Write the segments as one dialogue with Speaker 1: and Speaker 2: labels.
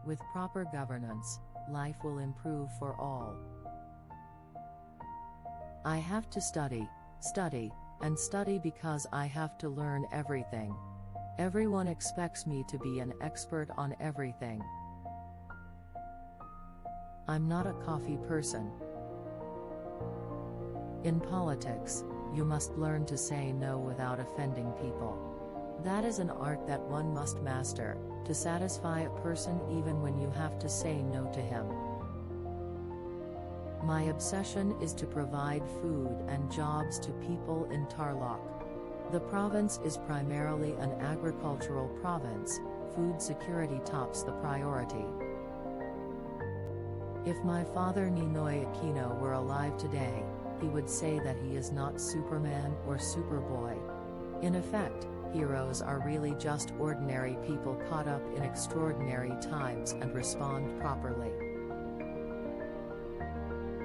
Speaker 1: With proper governance, life will improve for all. I have to study, and study because I have to learn everything. Everyone expects me to be an expert on everything. I'm not a coffee person. In politics, you must learn to say no without offending people. That is an art that one must master, to satisfy a person even when you have to say no to him. My obsession is to provide food and jobs to people in Tarlac. The province is primarily an agricultural province. Food security tops the priority. If my father Noynoy Aquino were alive today, he would say that he is not Superman or Superboy. In effect, heroes are really just ordinary people caught up in extraordinary times and respond properly.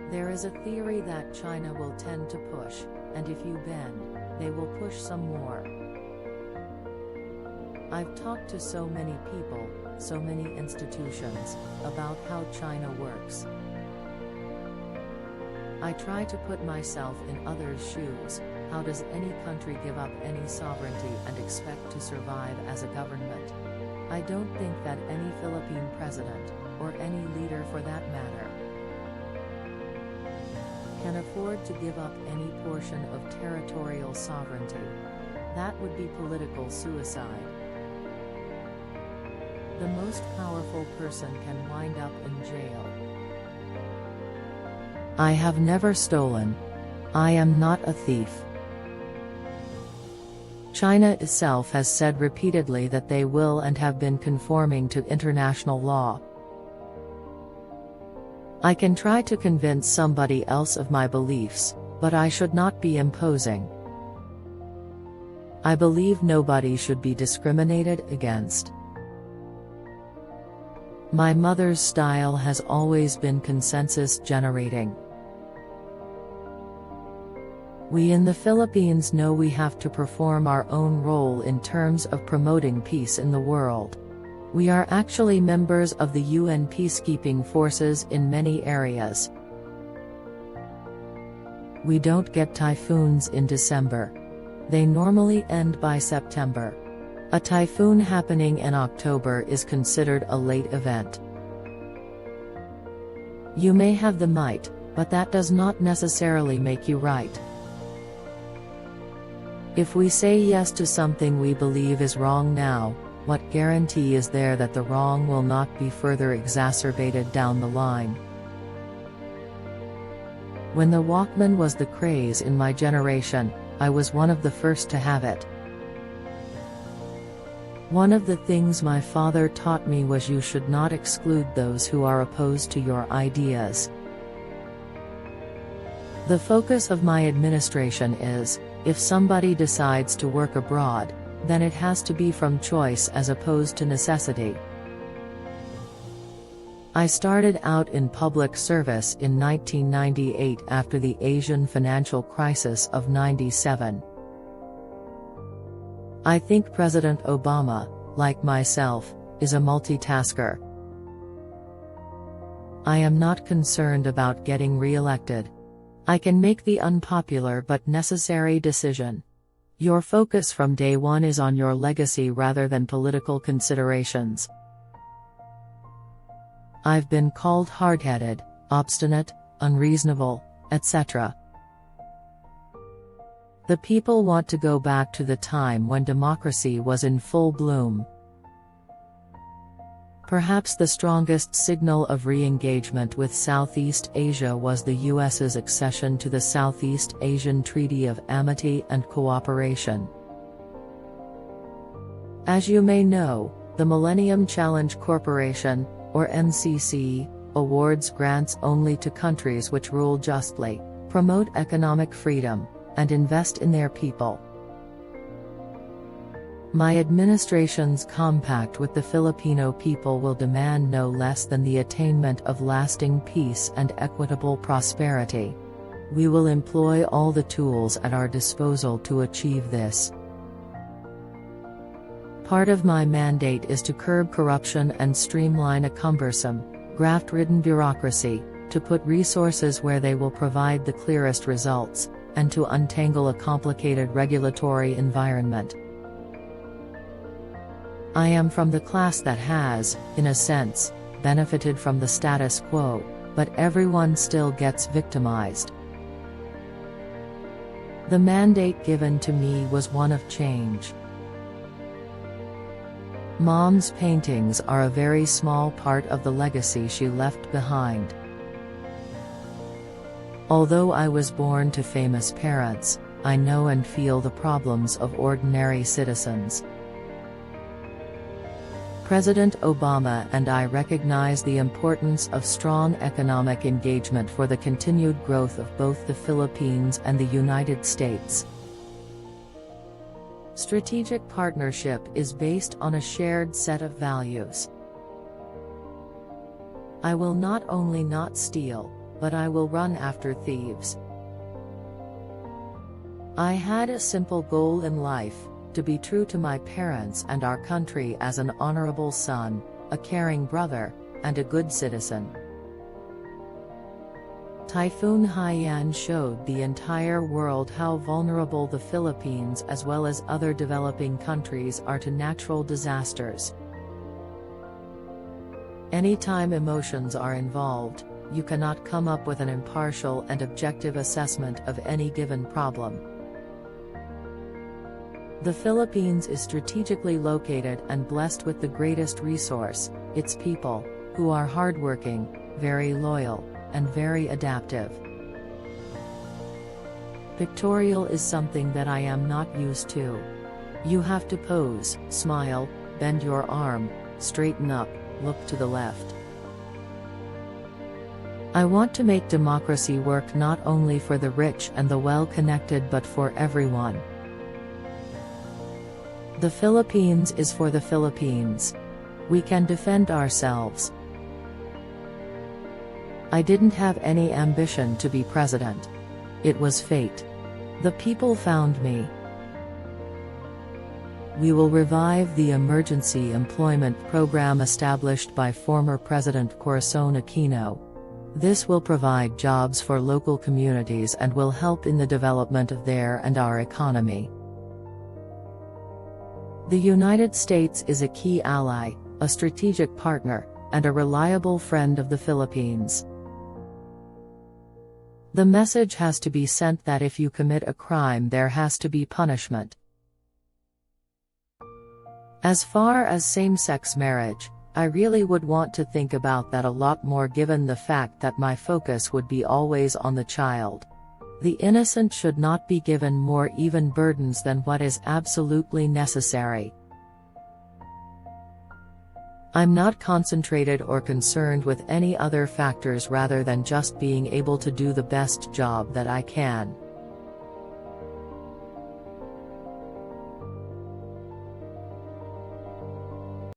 Speaker 1: There is a theory that China will tend to push, and if you bend, they will push some more. I've talked to so many people, so many institutions, about how China works. I try to put myself in others' shoes. How does any country give up any sovereignty and expect to survive as a government? I don't think that any Philippine president, or any leader for that matter, can afford to give up any portion of territorial sovereignty. That would be political suicide. The most powerful person can wind up in jail. I have never stolen. I am not a thief. China itself has said repeatedly that they will and have been conforming to international law. I can try to convince somebody else of my beliefs, but I should not be imposing. I believe nobody should be discriminated against. My mother's style has always been consensus generating. We in the Philippines know we have to perform our own role in terms of promoting peace in the world. We are actually members of the UN peacekeeping forces in many areas. We don't get typhoons in December. They normally end by September. A typhoon happening in October is considered a late event. You may have the might, but that does not necessarily make you right. If we say yes to something we believe is wrong now, what guarantee is there that the wrong will not be further exacerbated down the line? When the Walkman was the craze in my generation, I was one of the first to have it. One of the things my father taught me was you should not exclude those who are opposed to your ideas. The focus of my administration is, if somebody decides to work abroad, then it has to be from choice as opposed to necessity. I started out in public service in 1998 after the Asian financial crisis of '97. I think President Obama, like myself, is a multitasker. I am not concerned about getting re-elected. I can make the unpopular but necessary decision. Your focus from day one is on your legacy rather than political considerations. I've been called hard-headed, obstinate, unreasonable, etc. The people want to go back to the time when democracy was in full bloom. Perhaps the strongest signal of re-engagement with Southeast Asia was the US's accession to the Southeast Asian Treaty of Amity and Cooperation. As you may know, the Millennium Challenge Corporation, or MCC, awards grants only to countries which rule justly, promote economic freedom, and invest in their people. My administration's compact with the Filipino people will demand no less than the attainment of lasting peace and equitable prosperity. We will employ all the tools at our disposal to achieve this. Part of my mandate is to curb corruption and streamline a cumbersome, graft-ridden bureaucracy, to put resources where they will provide the clearest results, and to untangle a complicated regulatory environment. I am from the class that has, in a sense, benefited from the status quo, but everyone still gets victimized. The mandate given to me was one of change. Mom's paintings are a very small part of the legacy she left behind. Although I was born to famous parents, I know and feel the problems of ordinary citizens. President Obama and I recognize the importance of strong economic engagement for the continued growth of both the Philippines and the United States. Strategic partnership is based on a shared set of values. I will not only not steal, but I will run after thieves. I had a simple goal in life: to be true to my parents and our country as an honorable son, a caring brother, and a good citizen. Typhoon Haiyan showed the entire world how vulnerable the Philippines as well as other developing countries are to natural disasters. Anytime emotions are involved, you cannot come up with an impartial and objective assessment of any given problem. The Philippines is strategically located and blessed with the greatest resource, its people, who are hardworking, very loyal, and very adaptive. Pictorial is something that I am not used to. You have to pose, smile, bend your arm, straighten up, look to the left. I want to make democracy work not only for the rich and the well-connected but for everyone. The Philippines is for the Philippines. We can defend ourselves. I didn't have any ambition to be president. It was fate. The people found me. We will revive the emergency employment program established by former President Corazon Aquino. This will provide jobs for local communities and will help in the development of their and our economy. The United States is a key ally, a strategic partner, and a reliable friend of the Philippines. The message has to be sent that if you commit a crime there has to be punishment. As far as same-sex marriage, I really would want to think about that a lot more given the fact that my focus would be always on the child. The innocent should not be given more even burdens than what is absolutely necessary. I'm not concentrated or concerned with any other factors rather than just being able to do the best job that I can.